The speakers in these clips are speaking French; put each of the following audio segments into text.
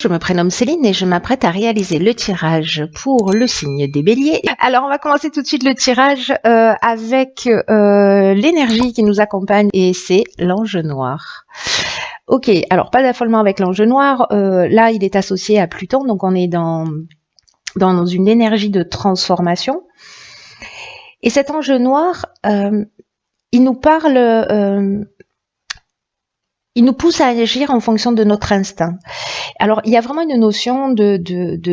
Je me prénomme Céline et je m'apprête à réaliser le tirage pour le signe des Béliers. Alors on va commencer tout de suite le tirage avec l'énergie qui nous accompagne et c'est l'ange noir. Ok, alors pas d'affolement avec l'ange noir, là il est associé à Pluton, donc on est dans une énergie de transformation. Et cet ange noir, il nous parle... il nous pousse à agir en fonction de notre instinct. Alors, il y a vraiment une notion de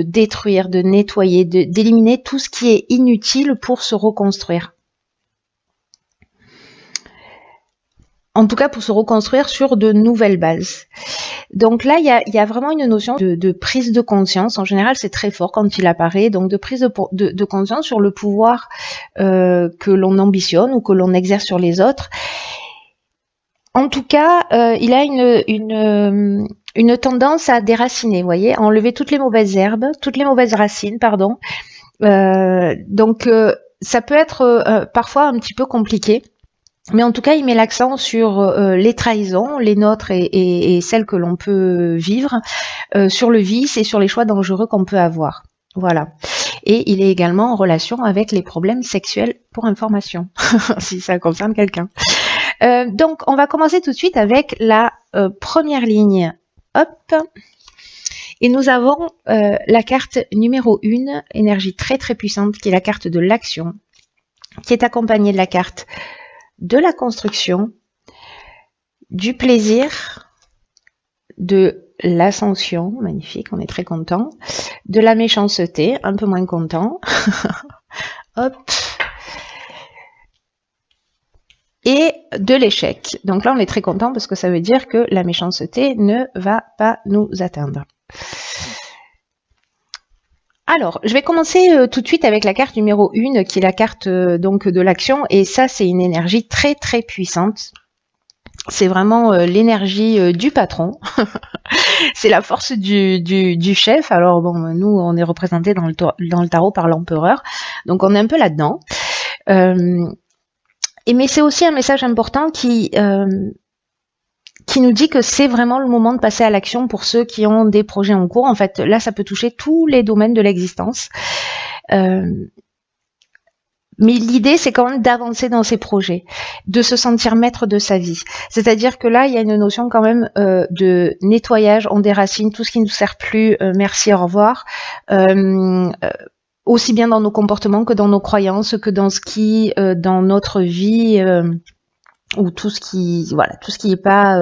détruire, de nettoyer, d'éliminer tout ce qui est inutile pour se reconstruire. En tout cas, pour se reconstruire sur de nouvelles bases. Donc là, il y a vraiment une notion de prise de conscience. En général, c'est très fort quand il apparaît. Donc, de prise de conscience sur le pouvoir que l'on ambitionne ou que l'on exerce sur les autres. En tout cas, il a une tendance à déraciner, vous voyez, à enlever toutes les mauvaises herbes, toutes les mauvaises racines, pardon. Donc, ça peut être parfois un petit peu compliqué. Mais en tout cas, il met l'accent sur les trahisons, les nôtres et celles que l'on peut vivre, sur le vice et sur les choix dangereux qu'on peut avoir. Voilà. Et il est également en relation avec les problèmes sexuels pour information, si ça concerne quelqu'un. Donc, on va commencer tout de suite avec la première ligne. Hop. Et nous avons la carte numéro 1, énergie très très puissante, qui est la carte de l'action, qui est accompagnée de la carte de la construction, du plaisir, de l'ascension, magnifique, on est très content, de la méchanceté, un peu moins content. Hop. Et de l'échec. Donc là, on est très content parce que ça veut dire que la méchanceté ne va pas nous atteindre. Alors, je vais commencer tout de suite avec la carte numéro 1, qui est la carte donc de l'action. Et ça, c'est une énergie très, très puissante. C'est vraiment l'énergie du patron. C'est la force du chef. Alors, bon, nous, on est représenté dans le tarot par l'empereur. Donc, on est un peu là-dedans. Mais c'est aussi un message important qui nous dit que c'est vraiment le moment de passer à l'action pour ceux qui ont des projets en cours. En fait, là, ça peut toucher tous les domaines de l'existence. Mais l'idée, c'est quand même d'avancer dans ces projets, de se sentir maître de sa vie. C'est-à-dire que là, il y a une notion quand même de nettoyage, on déracine tout ce qui ne nous sert plus, merci, au revoir. Aussi bien dans nos comportements que dans nos croyances, que dans ce qui, dans notre vie, ou tout ce qui est pas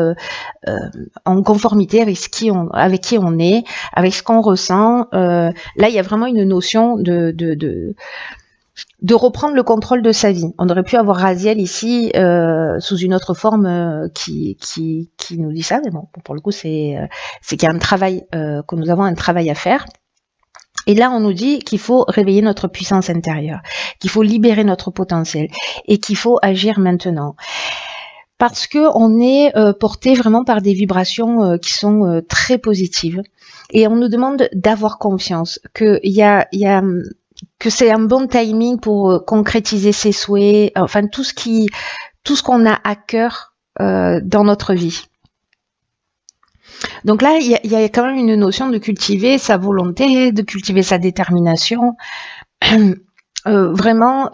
en conformité avec qui on est, avec ce qu'on ressent. Là, il y a vraiment une notion de reprendre le contrôle de sa vie. On aurait pu avoir Raziel ici sous une autre forme qui nous dit ça, mais bon, pour le coup, c'est qu'il y a un travail, que nous avons un travail à faire. Et là, on nous dit qu'il faut réveiller notre puissance intérieure, qu'il faut libérer notre potentiel et qu'il faut agir maintenant. Parce que on est porté vraiment par des vibrations qui sont très positives. Et on nous demande d'avoir confiance, que c'est un bon timing pour concrétiser ses souhaits, enfin tout ce qu'on a à cœur dans notre vie. Donc là, il y a quand même une notion de cultiver sa volonté, de cultiver sa détermination, vraiment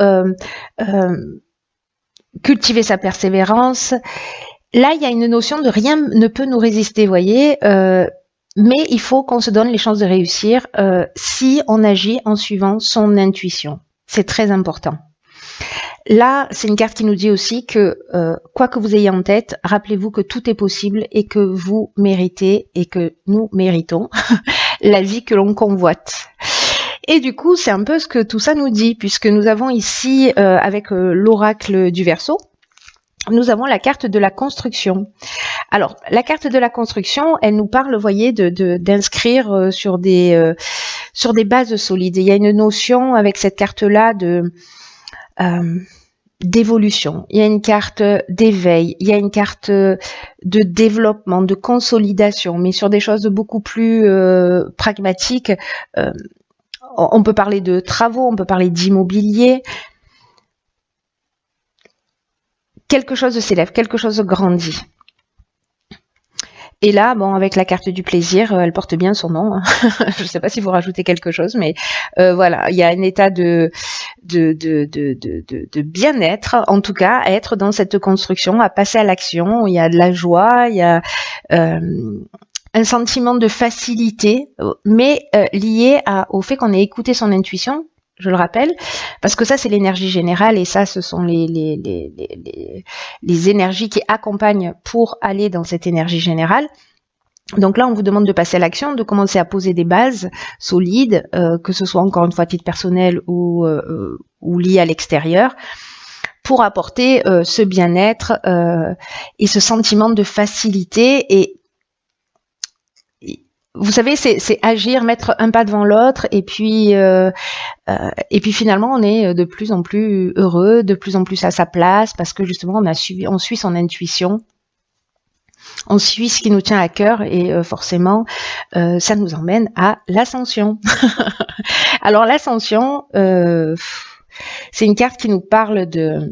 cultiver sa persévérance. Là, il y a une notion de rien ne peut nous résister, voyez, mais il faut qu'on se donne les chances de réussir si on agit en suivant son intuition. C'est très important. Là, c'est une carte qui nous dit aussi que quoi que vous ayez en tête, rappelez-vous que tout est possible et que vous méritez et que nous méritons la vie que l'on convoite. Et du coup, c'est un peu ce que tout ça nous dit, puisque nous avons ici, avec l'oracle du Verseau, nous avons la carte de la construction. Alors, la carte de la construction, elle nous parle, vous voyez, d'inscrire sur des bases solides. Il y a une notion avec cette carte-là d'évolution, il y a une carte d'éveil, il y a une carte de développement, de consolidation, mais sur des choses beaucoup plus pragmatiques. On peut parler de travaux, on peut parler d'immobilier. Quelque chose s'élève, quelque chose grandit. Et là, bon, avec la carte du plaisir, elle porte bien son nom. Je ne sais pas si vous rajoutez quelque chose, mais voilà, il y a un état de bien-être, en tout cas, à être dans cette construction, à passer à l'action. Il y a de la joie, il y a un sentiment de facilité, mais lié au fait qu'on ait écouté son intuition. Je le rappelle, parce que ça c'est l'énergie générale et ça ce sont les énergies qui accompagnent pour aller dans cette énergie générale. Donc là on vous demande de passer à l'action, de commencer à poser des bases solides, que ce soit encore une fois à titre personnel ou lié à l'extérieur, pour apporter ce bien-être et ce sentiment de facilité. Et vous savez, c'est agir, mettre un pas devant l'autre, et puis finalement, on est de plus en plus heureux, de plus en plus à sa place, parce que justement, on suit son intuition, on suit ce qui nous tient à cœur, et forcément, ça nous emmène à l'ascension. Alors l'ascension, c'est une carte qui nous parle de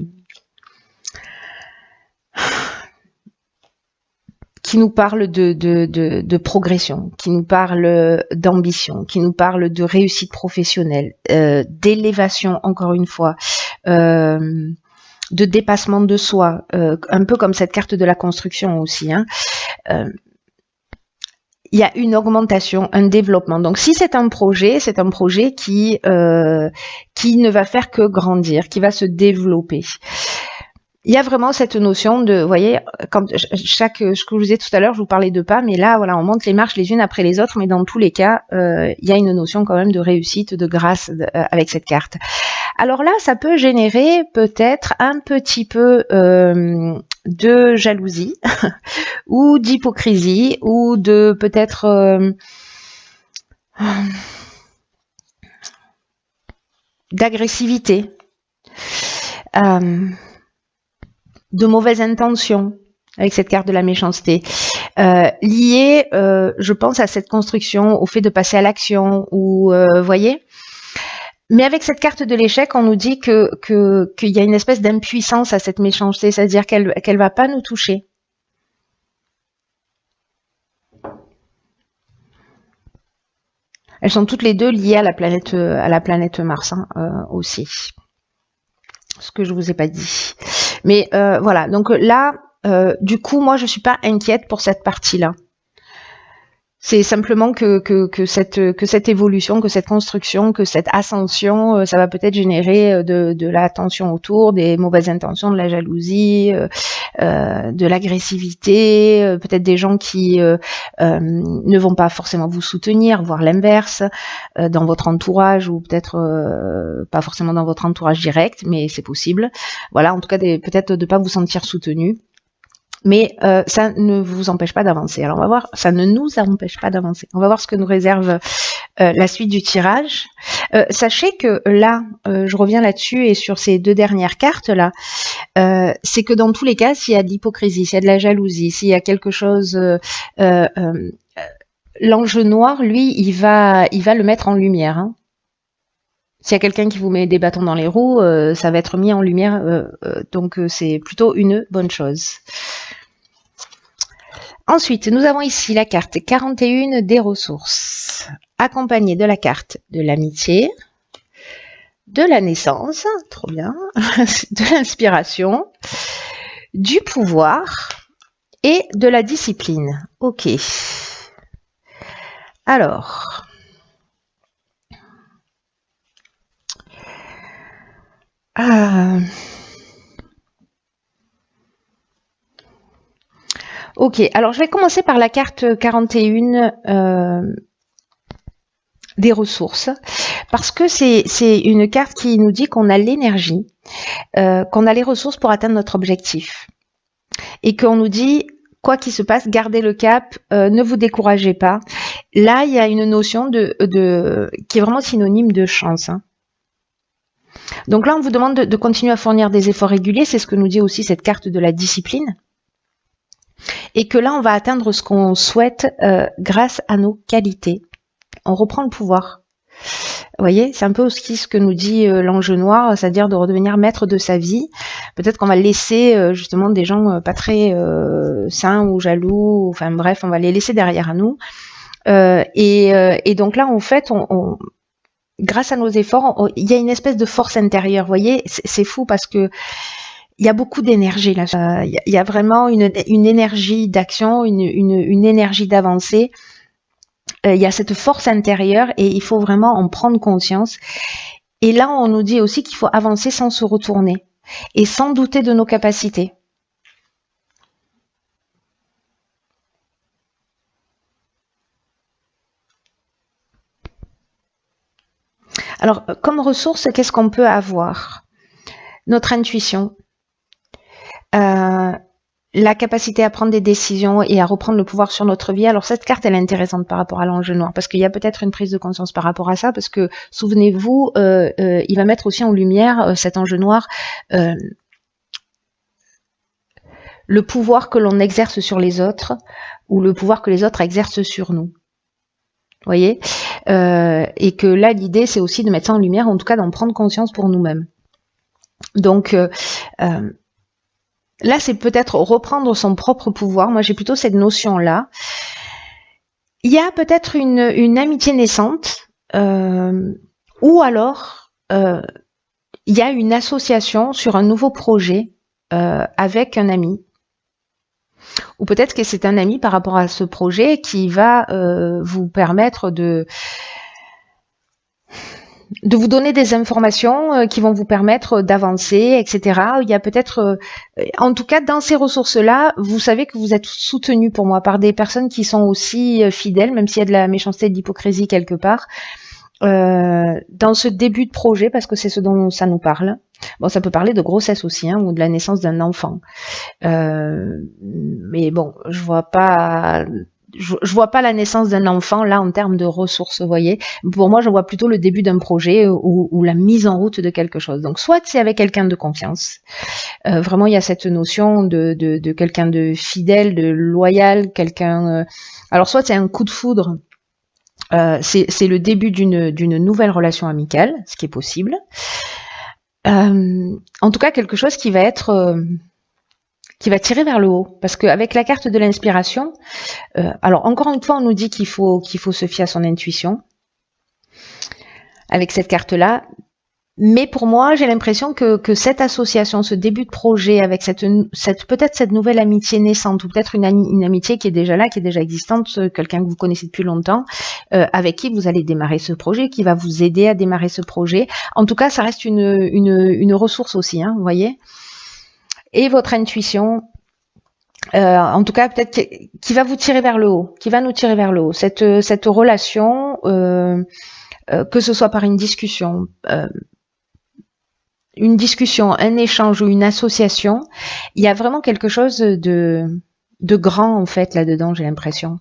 progression, qui nous parle d'ambition, qui nous parle de réussite professionnelle, d'élévation, encore une fois, de dépassement de soi, un peu comme cette carte de la construction aussi. Il y a une augmentation, un développement. Donc si c'est un projet qui ne va faire que grandir, qui va se développer. Il y a vraiment cette notion de, vous voyez, comme ce que je vous disais tout à l'heure, je vous parlais de pas, mais là, voilà, on monte les marches les unes après les autres, mais dans tous les cas, il y a une notion quand même de réussite, de grâce avec cette carte. Alors là, ça peut générer peut-être un petit peu de jalousie ou d'hypocrisie ou de peut-être d'agressivité. De mauvaises intentions avec cette carte de la méchanceté, liées, je pense, à cette construction, au fait de passer à l'action, ou voyez. Mais avec cette carte de l'échec, on nous dit qu'il y a une espèce d'impuissance à cette méchanceté, c'est-à-dire qu'elle va pas nous toucher. Elles sont toutes les deux liées à la planète Mars aussi. Ce que je vous ai pas dit. Mais voilà, donc là, du coup, moi, je suis pas inquiète pour cette partie-là. C'est simplement que cette évolution, que cette construction, que cette ascension, ça va peut-être générer de la tension autour, des mauvaises intentions, de la jalousie, de l'agressivité, peut-être des gens qui ne vont pas forcément vous soutenir, voire l'inverse, dans votre entourage, ou peut-être pas forcément dans votre entourage direct, mais c'est possible. Voilà, en tout cas, peut-être de pas vous sentir soutenu. Mais ça ne vous empêche pas d'avancer. Alors on va voir, ça ne nous empêche pas d'avancer. On va voir ce que nous réserve la suite du tirage. Sachez que là, je reviens là-dessus et sur ces deux dernières cartes là, c'est que dans tous les cas, s'il y a de l'hypocrisie, s'il y a de la jalousie, s'il y a quelque chose, l'ange noir, lui, il va le mettre en lumière. Hein. S'il y a quelqu'un qui vous met des bâtons dans les roues, ça va être mis en lumière, donc c'est plutôt une bonne chose. Ensuite, nous avons ici la carte 41 des ressources, accompagnée de la carte de l'amitié, de la naissance, trop bien, de l'inspiration, du pouvoir et de la discipline. Ok. Alors... Ok, alors je vais commencer par la carte 41 des ressources, parce que c'est une carte qui nous dit qu'on a l'énergie, qu'on a les ressources pour atteindre notre objectif, et qu'on nous dit, quoi qu'il se passe, gardez le cap, ne vous découragez pas. Là, il y a une notion qui est vraiment synonyme de chance, hein. Donc là, on vous demande de continuer à fournir des efforts réguliers, c'est ce que nous dit aussi cette carte de la discipline. Et que là, on va atteindre ce qu'on souhaite grâce à nos qualités. On reprend le pouvoir. Vous voyez, c'est un peu aussi ce que nous dit l'ange noir, c'est-à-dire de redevenir maître de sa vie. Peut-être qu'on va laisser justement des gens pas très sains ou jaloux, enfin bref, on va les laisser derrière nous. Et donc là, en fait, grâce à nos efforts, il y a une espèce de force intérieure. Vous voyez, c'est fou parce que il y a beaucoup d'énergie là. Il y a vraiment une énergie d'action, une énergie d'avancée. Il y a cette force intérieure et il faut vraiment en prendre conscience. Et là, on nous dit aussi qu'il faut avancer sans se retourner et sans douter de nos capacités. Alors, comme ressource, qu'est-ce qu'on peut avoir? Notre intuition, la capacité à prendre des décisions et à reprendre le pouvoir sur notre vie. Alors cette carte, elle est intéressante par rapport à l'ange noir, parce qu'il y a peut-être une prise de conscience par rapport à ça, parce que souvenez-vous, il va mettre aussi en lumière, cet ange noir, le pouvoir que l'on exerce sur les autres, ou le pouvoir que les autres exercent sur nous. Vous voyez, et que là, l'idée, c'est aussi de mettre ça en lumière, en tout cas d'en prendre conscience pour nous-mêmes. Donc, là, c'est peut-être reprendre son propre pouvoir. Moi, j'ai plutôt cette notion-là. Il y a peut-être une amitié naissante, ou alors, il y a une association sur un nouveau projet avec un ami. Ou peut-être que c'est un ami par rapport à ce projet qui va vous permettre de vous donner des informations qui vont vous permettre d'avancer, etc. Il y a peut-être, en tout cas dans ces ressources-là, vous savez que vous êtes soutenu pour moi par des personnes qui sont aussi fidèles, même s'il y a de la méchanceté et de l'hypocrisie quelque part, dans ce début de projet, parce que c'est ce dont ça nous parle. Bon, ça peut parler de grossesse aussi, hein, ou de la naissance d'un enfant. Mais bon, je vois pas la naissance d'un enfant là en termes de ressources, vous voyez. Pour moi, je vois plutôt le début d'un projet ou la mise en route de quelque chose. Donc, soit c'est avec quelqu'un de confiance. Vraiment, il y a cette notion de quelqu'un de fidèle, de loyal, quelqu'un. Alors, soit c'est un coup de foudre. C'est le début d'une nouvelle relation amicale, ce qui est possible. En tout cas, quelque chose qui va être qui va tirer vers le haut, parce qu'avec la carte de l'inspiration, alors encore une fois, on nous dit qu'il faut se fier à son intuition avec cette carte-là. Mais pour moi, j'ai l'impression que cette association, ce début de projet, avec peut-être cette nouvelle amitié naissante, ou peut-être une amitié qui est déjà là, qui est déjà existante, quelqu'un que vous connaissez depuis longtemps, avec qui vous allez démarrer ce projet, qui va vous aider à démarrer ce projet. En tout cas, ça reste une ressource aussi, hein, vous voyez. Et votre intuition, en tout cas peut-être qui va vous tirer vers le haut, qui va nous tirer vers le haut. Cette relation, que ce soit par une discussion, un échange ou une association, il y a vraiment quelque chose de grand en fait là-dedans, j'ai l'impression.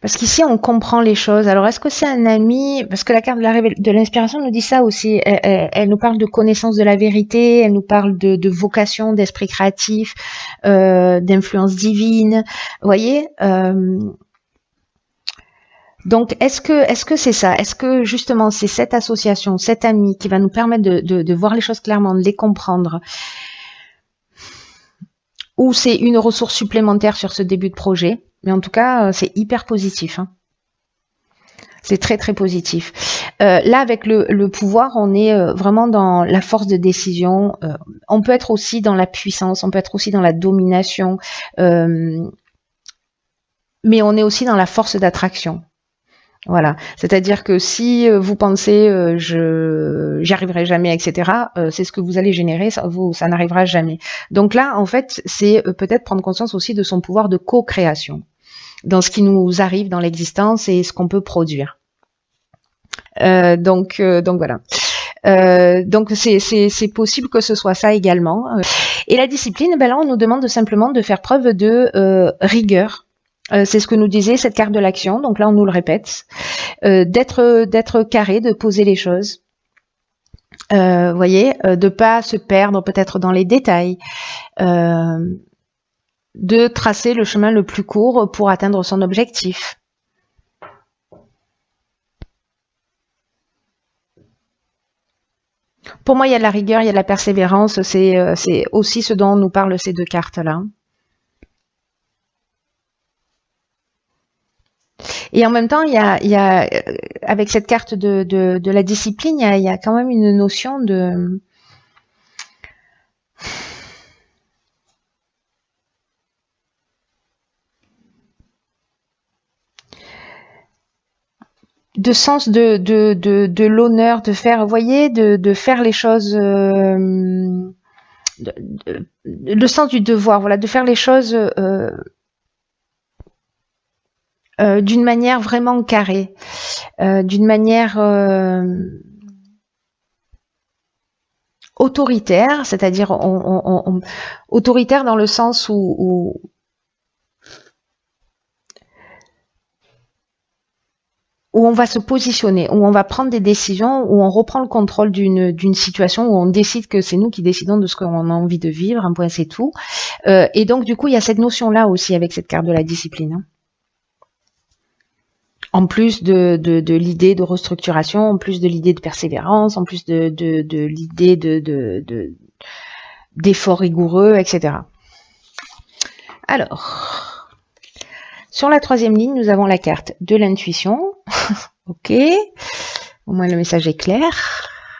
Parce qu'ici, on comprend les choses. Alors, est-ce que c'est un ami? Parce que la carte de l'inspiration nous dit ça aussi. Elle nous parle de connaissance de la vérité, elle nous parle de vocation, d'esprit créatif, d'influence divine. Vous voyez, donc, est-ce que c'est ça? Est-ce que justement c'est cette association, cet ami qui va nous permettre de voir les choses clairement, de les comprendre, ou c'est une ressource supplémentaire sur ce début de projet? Mais en tout cas, c'est hyper positif. Hein. C'est très très positif. Là, avec le pouvoir, on est vraiment dans la force de décision. On peut être aussi dans la puissance, on peut être aussi dans la domination, mais on est aussi dans la force d'attraction. Voilà, c'est-à-dire que si vous pensez j'y arriverai jamais, etc., c'est ce que vous allez générer, ça n'arrivera jamais. Donc là, en fait, c'est peut-être prendre conscience aussi de son pouvoir de co-création dans ce qui nous arrive dans l'existence et ce qu'on peut produire. Donc voilà. Donc c'est possible que ce soit ça également. Et la discipline, ben là, on nous demande simplement de faire preuve de rigueur. C'est ce que nous disait cette carte de l'action, donc là on nous le répète, d'être carré, de poser les choses, voyez, de pas se perdre peut-être dans les détails, de tracer le chemin le plus court pour atteindre son objectif. Pour moi, il y a de la rigueur, il y a de la persévérance, c'est aussi ce dont nous parlent ces deux cartes-là. Et en même temps, avec cette carte de la discipline, il y a quand même une notion de sens de l'honneur, de faire, vous voyez, de faire les choses, le sens du devoir, voilà, de faire les choses d'une manière vraiment carrée, d'une manière autoritaire, c'est-à-dire autoritaire dans le sens où on va se positionner, où on va prendre des décisions, où on reprend le contrôle d'une situation, où on décide que c'est nous qui décidons de ce qu'on a envie de vivre, un point c'est tout. Et donc du coup, il y a cette notion-là aussi avec cette carte de la discipline. Hein. En plus de l'idée de restructuration, en plus de l'idée de persévérance, en plus de l'idée d'efforts rigoureux, etc. Alors, sur la troisième ligne, nous avons la carte de l'intuition. Ok, au moins le message est clair.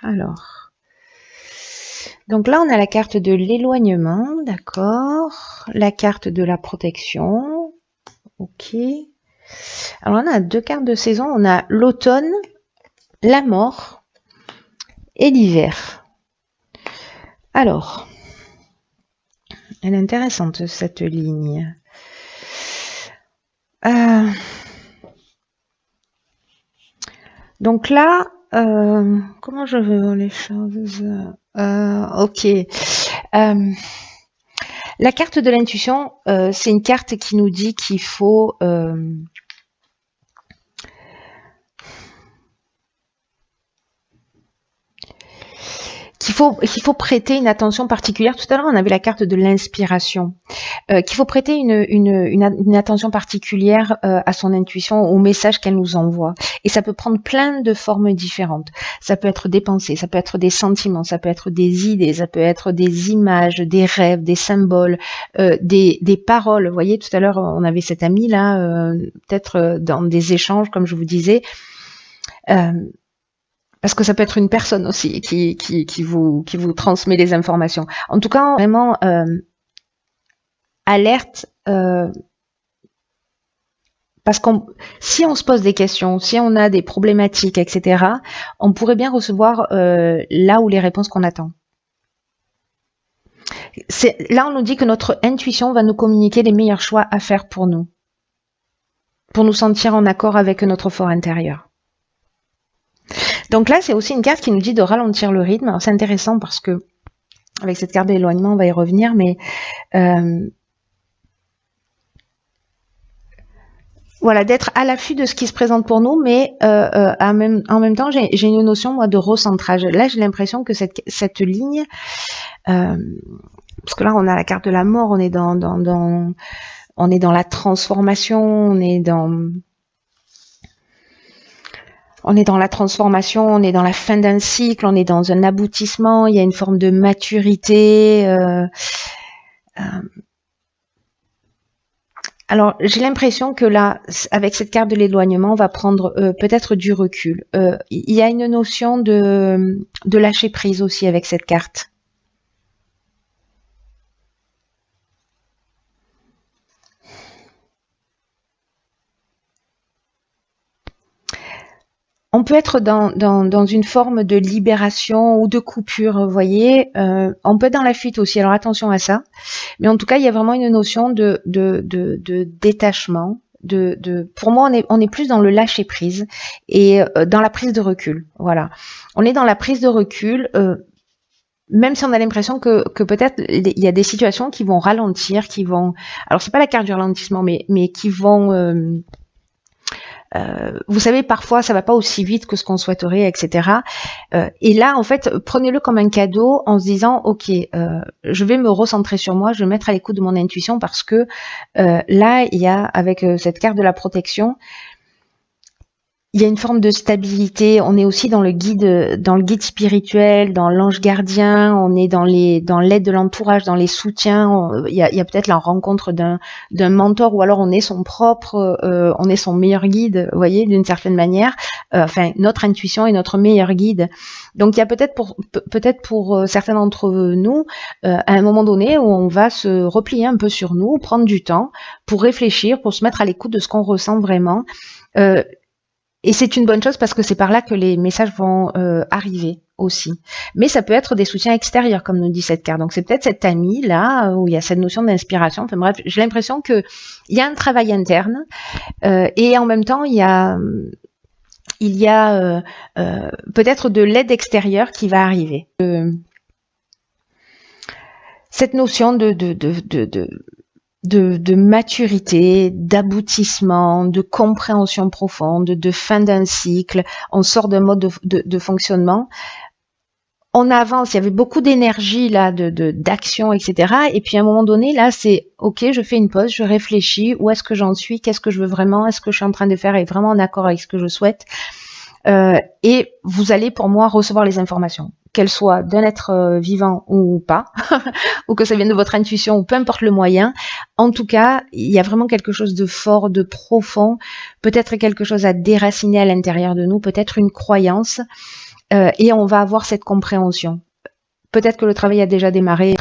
Alors, donc là, on a la carte de l'éloignement, d'accord. La carte de la protection. Ok. Alors, on a deux cartes de saison. On a l'automne, la mort et l'hiver. Alors, elle est intéressante, cette ligne. Donc là, comment je veux voir les choses? Ok. La carte de l'intuition, c'est une carte qui nous dit qu'il faut qu'il faut prêter une attention particulière. Tout à l'heure, on avait la carte de l'inspiration. Qu'il faut prêter une attention particulière à son intuition, au message qu'elle nous envoie. Et ça peut prendre plein de formes différentes. Ça peut être des pensées, ça peut être des sentiments, ça peut être des idées, ça peut être des images, des rêves, des symboles, des paroles. Vous voyez, tout à l'heure, on avait cette amie là, peut-être dans des échanges, comme je vous disais. Parce que ça peut être une personne aussi qui vous transmet les informations. En tout cas, vraiment alerte, parce que si on se pose des questions, si on a des problématiques, etc., on pourrait bien recevoir là où les réponses qu'on attend. Là, on nous dit que notre intuition va nous communiquer les meilleurs choix à faire pour nous sentir en accord avec notre fort intérieur. Donc là, c'est aussi une carte qui nous dit de ralentir le rythme. Alors c'est intéressant parce que avec cette carte d'éloignement, on va y revenir, mais voilà, d'être à l'affût de ce qui se présente pour nous, mais en même temps, j'ai une notion moi de recentrage. Là, j'ai l'impression que cette ligne, parce que là, on a la carte de la mort, on est dans la transformation, on est dans la transformation, on est dans la fin d'un cycle, on est dans un aboutissement, il y a une forme de maturité. Alors, j'ai l'impression que là, avec cette carte de l'éloignement, on va prendre peut-être du recul. Il y a une notion de lâcher prise aussi avec cette carte. On peut être dans une forme de libération ou de coupure, vous voyez. On peut être dans la fuite aussi, alors attention à ça. Mais en tout cas, il y a vraiment une notion de détachement. Pour moi, on est plus dans le lâcher prise et dans la prise de recul. Voilà. On est dans la prise de recul, même si on a l'impression que peut-être il y a des situations qui vont ralentir, alors c'est pas la carte du ralentissement, mais qui vont vous savez, parfois ça va pas aussi vite que ce qu'on souhaiterait, etc. Et là, en fait, prenez-le comme un cadeau en se disant, ok, je vais me recentrer sur moi, je vais me mettre à l'écoute de mon intuition parce que là, il y a avec cette carte de la protection, il y a une forme de stabilité. On est aussi dans le guide spirituel, dans l'ange gardien. On est dans l'aide de l'entourage, dans les soutiens. Il y a peut-être la rencontre d'un mentor, ou alors on est on est son meilleur guide, vous voyez, d'une certaine manière. Enfin, notre intuition est notre meilleur guide. Donc, il y a peut-être pour certains d'entre nous, à un moment donné où on va se replier un peu sur nous, prendre du temps pour réfléchir, pour se mettre à l'écoute de ce qu'on ressent vraiment. Et c'est une bonne chose parce que c'est par là que les messages vont arriver aussi. Mais ça peut être des soutiens extérieurs, comme nous dit cette carte. Donc c'est peut-être cette amie là où il y a cette notion d'inspiration. Enfin bref, j'ai l'impression que il y a un travail interne et en même temps il y a peut-être de l'aide extérieure qui va arriver. Cette notion de maturité, d'aboutissement, de compréhension profonde, de fin d'un cycle. On sort d'un mode de fonctionnement. On avance, il y avait beaucoup d'énergie là, d'action, etc. Et puis à un moment donné, là, c'est ok, je fais une pause, je réfléchis, où est-ce que j'en suis, qu'est-ce que je veux vraiment, est-ce que je suis en train de faire est vraiment en accord avec ce que je souhaite. Et vous allez pour moi recevoir les informations, qu'elles soient d'un être vivant ou pas, ou que ça vienne de votre intuition, ou peu importe le moyen. En tout cas, il y a vraiment quelque chose de fort, de profond, peut-être quelque chose à déraciner à l'intérieur de nous, peut-être une croyance, et on va avoir cette compréhension. Peut-être que le travail a déjà démarré,